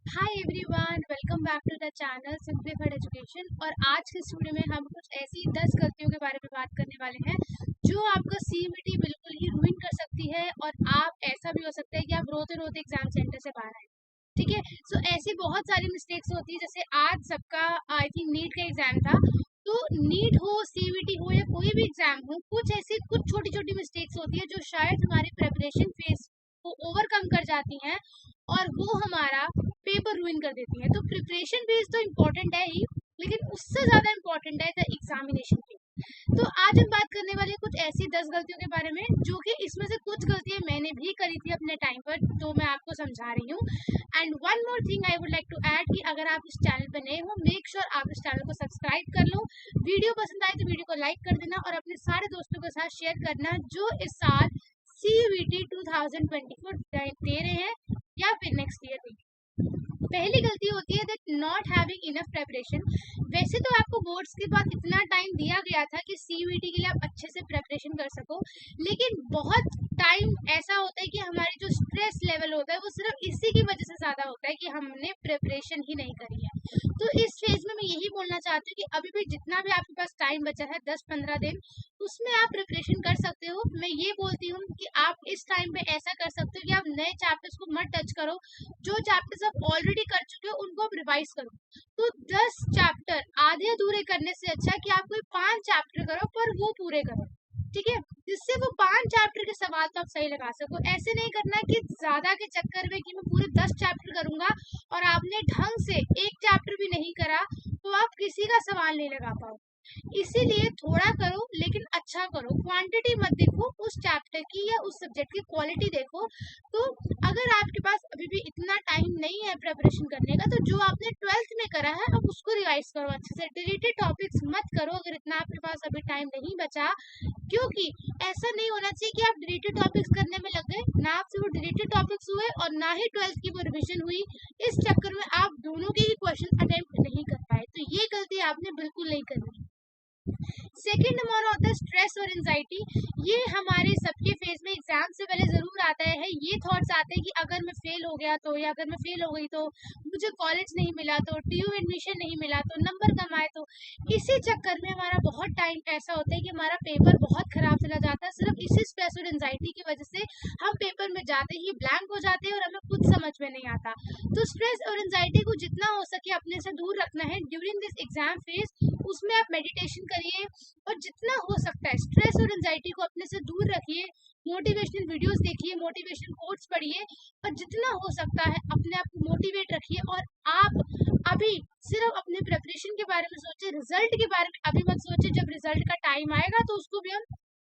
Hi everyone, welcome back to the channel simplified education. और आज के इस वीडियो में हम कुछ ऐसी 10 गलतियों के बारे में बात करने वाले हैं जो आपका सीयूईटी बिल्कुल ही रूइन कर सकती है। और आप ऐसा भी हो सकता है कि आप रोते रोते एग्जाम सेंटर से बाहर आए। ठीक है, सो ऐसी बहुत सारी मिस्टेक्स होती है। जैसे आज सबका आई थिंक नीट का एग्जाम था, तो नीट हो, सीयूईटी हो या कोई भी एग्जाम हो, कुछ ऐसी कुछ छोटी छोटी मिस्टेक्स होती है जो शायद हमारी प्रिपरेशन फेज को ओवरकम कर जाती हैं और वो हमारा पेपर रूइन कर देती है। तो प्रिपरेशन फेज तो इम्पोर्टेंट है ही, लेकिन उससे ज्यादा इम्पोर्टेंट है द एग्जामिनेशन फेज। तो आज हम बात करने वाले कुछ ऐसी 10 गलतियों के बारे में, जो कि इसमें से कुछ गलतियां मैंने भी करी थी अपने टाइम पर, तो मैं आपको समझा रही हूँ। And one more thing I would like to add कि अगर आप इस चैनल पर नए हो, मेक श्योर आप इस चैनल को सब्सक्राइब कर लो। वीडियो पसंद आए तो वीडियो को लाइक कर देना और अपने सारे दोस्तों के साथ शेयर करना जो इस साल CUET 2024 दे रहे हैं या फिर नेक्स्ट ईयर भी। पहली गलती होती है that not having enough preparation. वैसे तो आपको बोर्ड्स के बाद इतना टाइम दिया गया था कि सीयूईटी के लिए आप अच्छे से प्रेपरेशन कर सको, लेकिन बहुत टाइम ऐसा होता है कि हमारी जो स्ट्रेस लेवल होता है वो सिर्फ इसी की वजह से ज्यादा होता है कि हमने प्रेपरेशन ही नहीं करी है। तो इस फेज में मैं यही बोलना चाहती हूँ कि अभी भी जितना भी आपके पास टाइम बचा है 10-15 दिन, उसमें आप प्रिपरेशन कर सकते हो। मैं ये बोलती हूँ कि आप इस टाइम पे ऐसा कर सकते हो कि आप नए चैप्टर्स को मत टच करो। जो चैप्टर्स आप ऑलरेडी कर चुके हो उनको आप रिवाइज करो। तो 10 चैप्टर आधे अधूरे करने से अच्छा है कि आप कोई 5 चैप्टर करो पर वो पूरे करो। ठीक है, जिससे वो 5 चैप्टर के सवाल तो आप सही लगा सको। ऐसे नहीं करना कि ज्यादा के चक्कर में कि मैं पूरे 10 चैप्टर करूंगा और आपने ढंग से एक चैप्टर भी नहीं करा तो आप किसी का सवाल नहीं लगा पाओ। इसीलिए थोड़ा करो लेकिन अच्छा करो। क्वांटिटी मत देखो उस चैप्टर की या उस सब्जेक्ट की, क्वालिटी देखो। तो अगर आपके पास अभी भी इतना टाइम नहीं है प्रिपरेशन करने का, तो जो आपने 12th में करा है अब उसको रिवाइज करो अच्छे से। डिलीटेड टॉपिक्स मत करो अगर इतना आपके पास अभी टाइम नहीं बचा, क्योंकि ऐसा नहीं होना चाहिए कि आप डिलीटेड टॉपिक्स करने में लग गए, ना आपसे वो डिलीटेड टॉपिक्स हुए और ना ही 12th की वो रिविजन हुई। इस चक्कर में आप दोनों के ही क्वेश्चन अटेम्प्ट नहीं कर पाए। तो ये गलती आपने बिल्कुल नहीं करनी। सेकेंड हमारा होता है स्ट्रेस और एंजाइटी। ये हमारे सबके फेस में एग्जाम से पहले जरूर आता है। ये थॉट्स आते हैं कि अगर मैं फेल हो गया तो, या अगर मैं फेल हो गई तो, मुझे कॉलेज नहीं मिला तो, TU एडमिशन नहीं मिला तो, नंबर कम आए तो। इसी चक्कर में हमारा बहुत टाइम ऐसा होता है कि हमारा पेपर बहुत खराब चला जाता है, सिर्फ इसी स्ट्रेस और एंजाइटी की वजह से। हम पेपर में जाते ही ब्लैंक हो जाते हैं और हमें कुछ समझ में नहीं आता। तो स्ट्रेस और एंजाइटी को जितना हो सके अपने से दूर रखना है ड्यूरिंग दिस एग्जाम फेज। उसमें आप मेडिटेशन करिए और जितना हो सकता है स्ट्रेस और एंजाइटी को अपने से दूर रखिए। मोटिवेशनल वीडियोस देखिए, मोटिवेशनल कोट्स पढ़िए और जितना हो सकता है अपने आप को मोटिवेट रखिए। और आप अभी सिर्फ अपने प्रिपरेशन के बारे में सोचिए, रिजल्ट के बारे में अभी मत सोचिए। जब रिजल्ट का टाइम आएगा तो उसको भी हम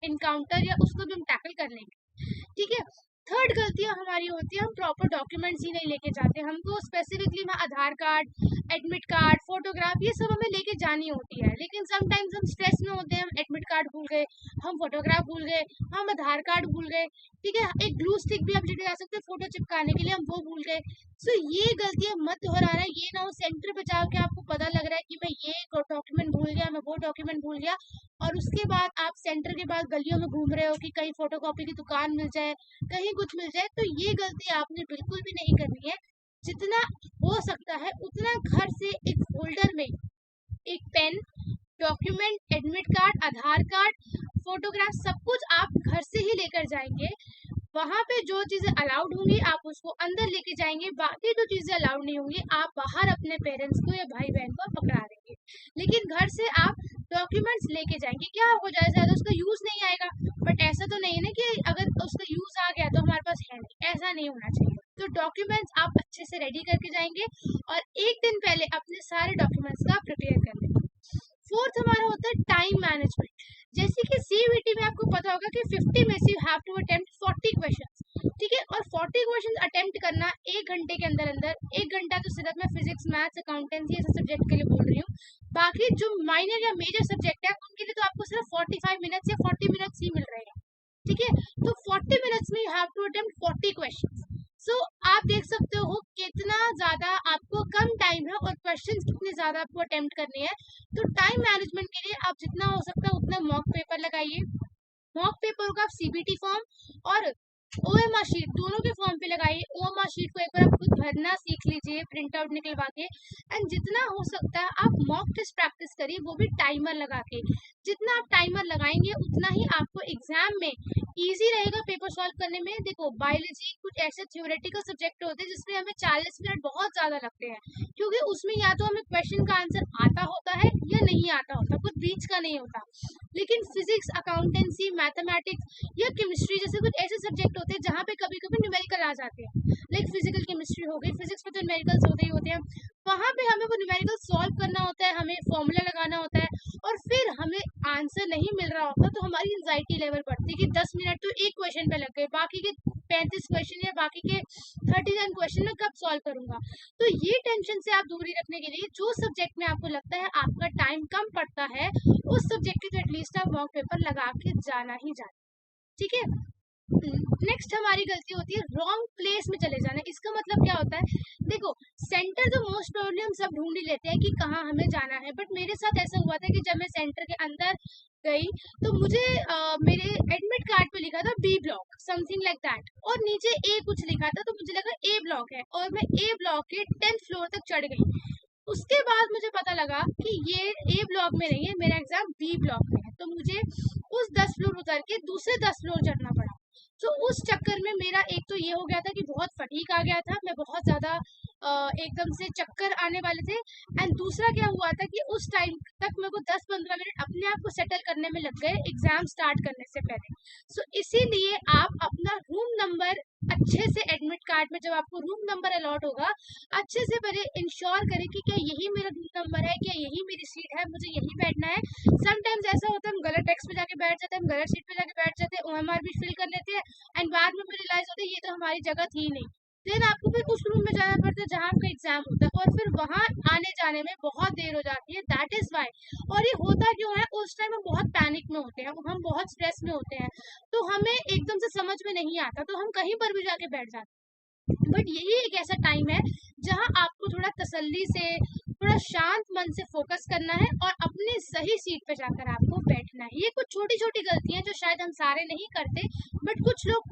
इनकाउंटर या उसको भी हम टैकल कर लेंगे। ठीक है, थर्ड गलतियां हमारी होती है हम प्रॉपर डॉक्यूमेंट्स ही नहीं लेके जाते। हमको स्पेसिफिकली वहाँ आधार कार्ड, एडमिट कार्ड, फोटोग्राफ ये सब हमें लेके जानी होती है, लेकिन समटाइम्स हम स्ट्रेस में होते हैं, हम एडमिट कार्ड भूल गए, हम फोटोग्राफ भूल गए, हम आधार कार्ड भूल गए। ठीक है, एक ग्लू स्टिक भी आप लेके जा सकते हैं फोटो चिपकाने के लिए, हम वो भूल गए। सो ये गलतियां मत दोहराना। ये ना हो सेंटर पे जाके आपको पता लग रहा है कि मैं ये डॉक्यूमेंट भूल गया, मैं वो डॉक्यूमेंट भूल गया, और उसके बाद आप सेंटर के बाद गलियों में घूम रहे हो कि कहीं फोटोकॉपी की दुकान मिल जाए, कहीं कुछ मिल जाए। तो ये गलती आपने बिल्कुल भी नहीं करनी है। जितना हो सकता है उतना घर से एक फोल्डर में एक पेन, डॉक्यूमेंट, एडमिट कार्ड, आधार कार्ड, फोटोग्राफ, सब कुछ आप घर से ही लेकर जाएंगे। वहां पे जो चीजें अलाउड होंगी आप उसको अंदर लेके जाएंगे, बाकी जो चीजें अलाउड नहीं होंगी आप बाहर अपने पेरेंट्स को या भाई बहन को पकड़ा देंगे। लेकिन घर से आप डॉक्यूमेंट्स लेके जाएंगे। क्या हो जाए, ज्यादा उसका यूज नहीं आएगा, बट ऐसा तो नहीं है ना कि अगर उसका यूज आ गया तो हमारे पास है नहीं, ऐसा नहीं होना चाहिए। तो डॉक्यूमेंट्स आप अच्छे से रेडी करके जाएंगे और एक दिन पहले अपने सारे डॉक्यूमेंट्स का प्रिपेयर कर लेंगे। फोर्थ हमारा होता है टाइम मैनेजमेंट। जैसे कि CUET में आपको पता होगा कि 50 में से you have to attempt 40 questions. ठीक है, और 40 क्वेश्चंस अटेम्प्ट करना 1 घंटे के अंदर अंदर। 1 घंटा तो सिर्फ मैं फिजिक्स, मैथ्स, अकाउंटेंसी ऐसे सब्जेक्ट के लिए बोल रही हूँ। बाकी जो माइनर या मेजर सब्जेक्ट है उनके लिए तो आपको सिर्फ 45 मिनट्स या 40 मिनट्स ही मिल रहे हैं। ठीक है, तो 40 मिनट्स में you have to attempt 40 questions. So आप देख सकते हो कितना ज्यादा आपको कम टाइम है और क्वेश्चंस कितने ज्यादा आपको अटेम्प्ट करने हैं। तो टाइम मैनेजमेंट के लिए आप जितना हो सकता है उतना मॉक पेपर लगाइए। मॉक पेपर का CBT फॉर्म और ओएमआर शीट दोनों के फॉर्म पे लगाइए। ओएमआर शीट को एक बार आप खुद भरना सीख लीजिए, प्रिंट आउट निकलवा के। एंड जितना हो सकता है आप मॉक टेस्ट प्रैक्टिस करिए, वो भी टाइमर लगा के। जितना आप टाइमर लगाएंगे उतना ही आपको एग्जाम में इजी रहेगा पेपर सॉल्व करने में। देखो बायोलॉजी कुछ ऐसे थ्योरेटिकल सब्जेक्ट होते हैं जिसमें हमें 40 मिनट बहुत ज्यादा लगते हैं, क्योंकि उसमें या तो हमें क्वेश्चन का आंसर आता होता है या नहीं आता होता, कुछ बीच का नहीं होता। लेकिन फिजिक्स, अकाउंटेंसी, मैथमेटिक्स या केमिस्ट्री जैसे कुछ ऐसे सब्जेक्ट होते हैं जहाँ पे कभी कभी न्यूमेरिकल आ जाते हैं, लाइक फिजिकल केमिस्ट्री हो गई, फिजिक्स में तो न्यूमेरिकल्स होते ही होते हैं। वहां पे हमें वो न्यूमेरिकल सॉल्व करना होता है, हमें फॉर्मूला लगाना होता है, और फिर हमें आंसर नहीं मिल रहा होता तो हमारी एंजाइटी लेवल बढ़ती है कि 10 मिनट तो एक क्वेश्चन पे लग गए, बाकी के 35 क्वेश्चन या बाकी के 39 क्वेश्चन में कब सॉल्व करूंगा। तो ये टेंशन से आप दूरी रखने के लिए जो सब्जेक्ट में आपको लगता है आपका टाइम कम पड़ता है, उस सब्जेक्ट की तो एटलीस्ट आप मॉक पेपर लगा के जाना ही जाना। ठीक है। नेक्स्ट हमारी गलती होती है रॉन्ग प्लेस में चले जाना। इसका मतलब क्या होता है, देखो सेंटर तो मोस्ट प्रोबेबली हम सब ढूंढ ही लेते हैं कि कहाँ हमें जाना है, बट मेरे साथ ऐसा हुआ था कि जब मैं सेंटर के अंदर गई तो मुझे मेरे एडमिट कार्ड पे लिखा था B block something like that, और नीचे ए कुछ लिखा था, तो मुझे लगा ए ब्लॉक है, और मैं ए ब्लॉक के 10th फ्लोर तक चढ़ गई। उसके बाद मुझे पता लगा कि ये ए ब्लॉक में नहीं है, मेरा एग्जाम बी ब्लॉक में है, तो मुझे उस 10 फ्लोर उतर के दूसरे 10 फ्लोर चढ़ना पड़ा। तो उस चक्कर में मेरा एक तो ये हो गया था कि बहुत फटीक आ गया था, मैं बहुत ज्यादा एकदम से चक्कर आने वाले थे। एंड दूसरा क्या हुआ था कि उस टाइम तक मेरे को 10-15 मिनट अपने आप को सेटल करने में लग गए एग्जाम स्टार्ट करने से पहले। सो इसीलिए आप अपना रूम नंबर अच्छे से, एडमिट कार्ड में जब आपको रूम नंबर अलॉट होगा, अच्छे से पहले इंश्योर करें कि क्या यही मेरा रूम नंबर है, क्या यही मेरी सीट है, मुझे यही बैठना है। समटाइम्स ऐसा होता है हम गलत डेस्क पे जाके बैठ जाते हैं, हम गलत सीट पे जाके बैठ जाते हैं, ओएमआर भी फिल कर लेते हैं, एंड बाद में रियलाइज होता है ये तो हमारी जगह थी नहीं। देन आपको फिर उस रूम में जाना पड़ता है जहाँ आपका एग्जाम होता है, और फिर वहां आने जाने में बहुत देर हो जाती है। That is why. और ये होता क्यों है, उस टाइम हम बहुत पैनिक में होते हैं, हम बहुत स्ट्रेस में होते हैं, तो हमें एकदम से समझ में नहीं आता, तो हम कहीं पर भी जाके बैठ जाते हैं। बट यही एक ऐसा टाइम है जहां आपको थोड़ा तसल्ली से, थोड़ा शांत मन से फोकस करना है और अपनी सही सीट पे जाकर आपको बैठना है। ये कुछ छोटी छोटी गलतियां जो शायद हम सारे नहीं करते, बट कुछ लोग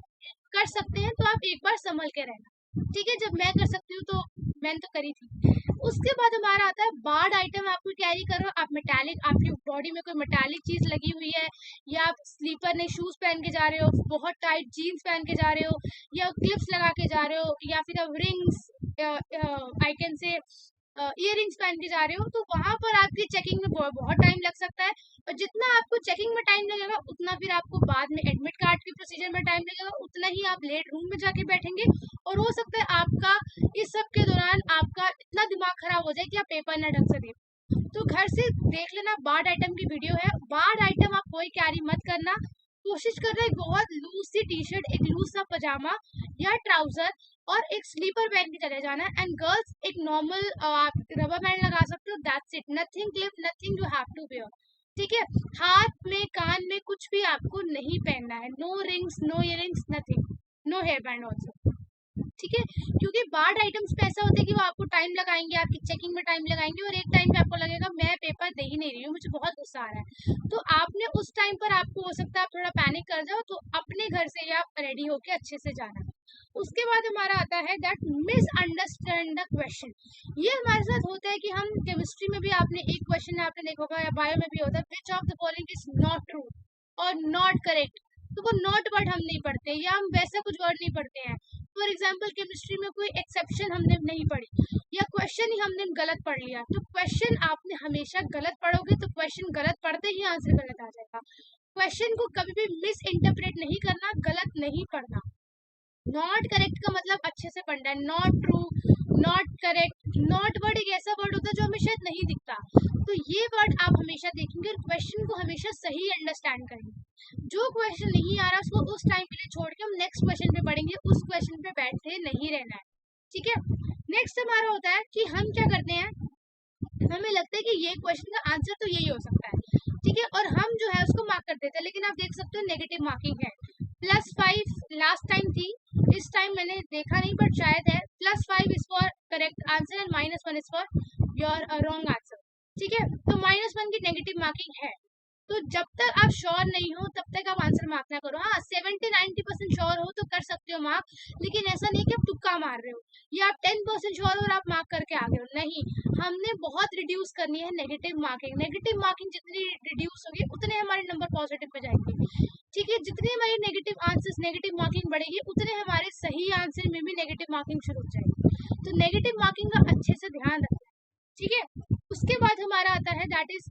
कर सकते हैं, तो आप एक बार संभल के रहना। ठीक है, जब मैं कर सकती हूँ तो मैंने तो करी थी। उसके बाद हमारा आता है बार्ड आइटम। आपको कैरी करो, आप मेटालिक, आपकी बॉडी में कोई मेटालिक चीज लगी हुई है, या आप स्लीपर ने शूज पहन के जा रहे हो, बहुत टाइट जीन्स पहन के जा रहे हो, या क्लिप्स लगा के जा रहे हो, या फिर आप rings, I can say earrings पहन के जा रहे हो, तो वहां पर आपकी चेकिंग में बहुत टाइम लग सकता है। और जितना आपको चेकिंग में टाइम लगेगा उतना फिर आपको बाद में एडमिट कार्ड के प्रोसीजर में टाइम लगेगा, उतना ही आप लेट रूम में जाके बैठेंगे, और हो सकता है आपका इस सब के दौरान आपका इतना दिमाग खराब हो जाए कि आप पेपर ना ढंग से दे। तो घर से देख लेना, बार्ड आइटम की वीडियो है। बार्ड आइटम आप कोई कैरी मत करना। कोशिश कर रहे बहुत लूज सी टी शर्ट, एक लूज सा पजामा या ट्राउजर, और एक स्लीपर पहन के चले जाना। एंड गर्ल्स एक नॉर्मल आप रबर बैंड लगा सकते हो, that's it, nothing clip, nothing you have to wear. ठीक है, हाथ में कान में कुछ भी आपको नहीं पहनना है, no rings, no earrings, nothing, no hair band also. ठीक है, क्योंकि बार्ड आइटम्स पे ऐसा होता है कि वो आपको टाइम लगाएंगे, आपकी चेकिंग में टाइम लगाएंगे, और एक टाइम पे आपको लगेगा मैं पेपर दे ही नहीं रही हूँ, मुझे बहुत गुस्सा आ रहा है। तो आपने उस टाइम पर, आपको हो सकता है आप थोड़ा पैनिक कर जाओ, तो अपने घर से ही आप रेडी होके अच्छे से जाना। उसके बाद हमारा आता है दैट मिसअंडरस्टैंड द क्वेश्चन। ये हमारे साथ होता है कि हम केमिस्ट्री में भी, आपने एक क्वेश्चन आपने देखा होगा, या बायो में भी होता है, which of the following is not true और नॉट करेक्ट। तो वो नॉट वर्ड हम नहीं पढ़ते, या हम वैसा कुछ वर्ड नहीं पढ़ते हैं। फॉर एग्जाम्पल केमिस्ट्री में कोई एक्सेप्शन हमने नहीं पढ़ी, या क्वेश्चन ही हमने गलत पढ़ लिया, तो क्वेश्चन आपने हमेशा गलत पढ़ोगे तो क्वेश्चन गलत पढ़ते ही आंसर गलत आ जाएगा। क्वेश्चन को कभी भी मिस इंटरप्रेट नहीं करना, गलत नहीं पढ़ना। नॉट करेक्ट का मतलब अच्छे से पढ़ना है, not true, not correct. Not word एक ऐसा वर्ड होता है जो हमें शायद नहीं दिखता, तो ये वर्ड आप हमेशा देखेंगे, और क्वेश्चन को हमेशा सही अंडरस्टैंड करेंगे। जो क्वेश्चन नहीं आ रहा उसको उस टाइम के लिए छोड़ के हम नेक्स्ट क्वेश्चन पे पढ़ेंगे, उस क्वेश्चन पे बैठे नहीं रहना है। ठीक है, नेक्स्ट हमारा होता है कि हम क्या करते हैं, हमें लगता है कि ये क्वेश्चन का आंसर तो यही हो सकता है, ठीक है, और हम जो है उसको मार्क कर देते हैं। लेकिन आप देख सकते हो नेगेटिव मार्किंग है। +5 लास्ट टाइम थी, इस टाइम मैंने देखा नहीं बट शायद है। +5 is for correct answer and -1 is for your wrong answer. ठीक है, तो -1 की नेगेटिव मार्किंग है। तो जब तक आप श्योर नहीं हो तब तक आप आंसर मार्क ना करो। हाँ, 70-90% श्योर हो तो कर सकते हो मार्क, लेकिन ऐसा नहीं कि आप तुक्का मार रहे हो या आप 10% श्योर हो और आप मार्क करके आ गए हो। नहीं, हमने बहुत रिड्यूस करनी है नेगेटिव मार्किंग। नेगेटिव मार्किंग जितनी रिड्यूस होगी उतने हमारे नंबर पॉजिटिव पे जाएंगे। ठीक है, जितनी हमारी नेगेटिव आंसर्स नेगेटिव मार्किंग बढ़ेगी उतने हमारे सही आंसर में भी नेगेटिव मार्किंग शुरू हो जाएगी। तो नेगेटिव मार्किंग का अच्छे से ध्यान रखना। ठीक है, उसके बाद हमारा आता है that is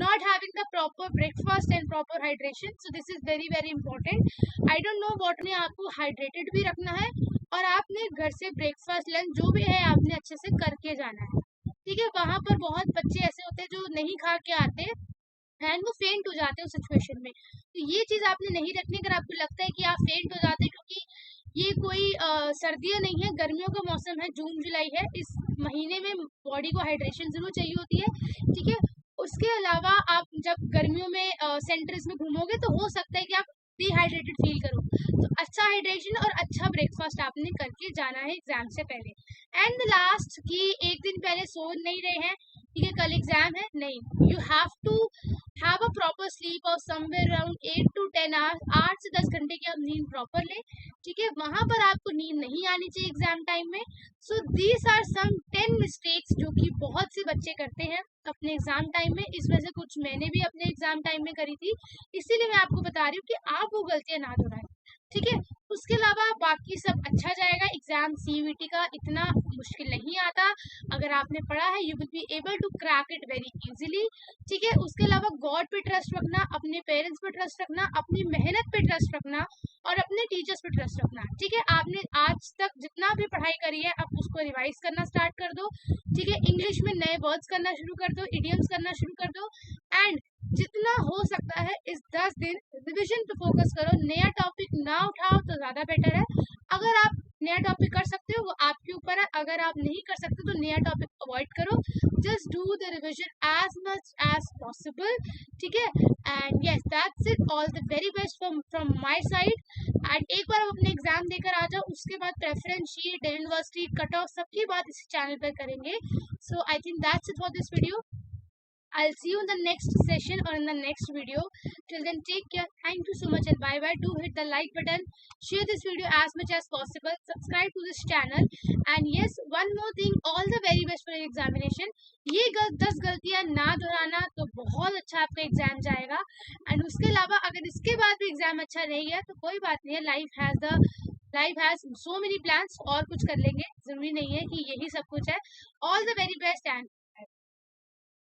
not having the proper breakfast and proper hydration. So this is very very important. I don't know what ने आपको hydrated भी रखना है और आपने घर से ब्रेकफास्ट लंच जो भी है आपने अच्छे से करके जाना है। ठीक है, वहां पर बहुत बच्चे ऐसे होते हैं जो नहीं खा के आते एंड वो फेंट हो जाते हैं उस सिचुएशन में। तो ये चीज आपने नहीं रखनी। अगर आपको लगता है कि आप फेंट हो जाते हैं, क्योंकि ये कोई सर्दियां नहीं है, गर्मियों का मौसम है, जून जुलाई है, इस महीने में बॉडी को हाइड्रेशन जरूर चाहिए होती है। ठीक है, उसके अलावा आप जब गर्मियों में सेंटर्स में घूमोगे तो हो सकता है कि आप डिहाइड्रेटेड फील करो। तो अच्छा हाइड्रेशन और अच्छा ब्रेकफास्ट आपने करके जाना है एग्जाम से पहले। एंड लास्ट कि एक दिन पहले सो नहीं रहे हैं, ठीक है, कल एग्जाम है, नहीं, you have to have a proper sleep of somewhere around 8 to 10 hours. 8 से 10 घंटे की आप नींद प्रॉपर लें। ठीक है, वहां पर आपको नींद नहीं आनी चाहिए एग्जाम टाइम में। So these are some 10 mistakes जो कि बहुत से बच्चे करते हैं अपने एग्जाम टाइम में। इस वजह से कुछ मैंने भी अपने एग्जाम टाइम में करी थी, इसीलिए मैं आपको बता रही हूँ कि आप वो गलतियां ना दोहराएं। ठीक है, उसके अलावा बाकी सब अच्छा जाएगा। एग्जाम सीयूईटी का इतना मुश्किल नहीं आता, अगर आपने पढ़ा है you will be able to crack it very easily. ठीक है, उसके अलावा गॉड पे ट्रस्ट रखना, अपने पेरेंट्स पे ट्रस्ट रखना, अपनी मेहनत पे ट्रस्ट रखना और अपने टीचर्स पे ट्रस्ट रखना। ठीक है, आपने आज तक जितना भी पढ़ाई करी है अब उसको रिवाइज करना स्टार्ट कर दो। ठीक है, इंग्लिश में नए वर्ड्स करना शुरू कर दो, इडियम्स करना शुरू कर दो एंड जितना हो सकता है इस 10 दिन रिविजन पे फोकस करो। नया टॉपिक ना उठाओ तो ज्यादा बेटर है। अगर आप नया टॉपिक कर सकते हो वो आपके ऊपर है, अगर आप नहीं कर सकते तो नया टॉपिक अवॉइड करो। Just do the revision as much as possible. ठीक है, and yes that's it. All the very best from my side. And एक बार आप अपने एग्जाम देकर आ जाओ, उसके बाद preference sheet, university cut off सबकी बात इस चैनल पर करेंगे। So I think that's it for this video. I'll see you in the next session or in the next video. Till then, take care. Thank you so much and bye bye. Do hit the like button, share this video as much as possible, subscribe to this channel, and yes, one more thing, all the very best for your examination. ये 10 गलतियां ना दोहराना तो बहुत अच्छा आपका exam जाएगा। And उसके अलावा अगर इसके बाद भी एग्जाम अच्छा नहीं गया तो कोई बात नहीं है, life has so many plans, और कुछ कर लेंगे, जरूरी नहीं है कि यही सब कुछ है। All the very best and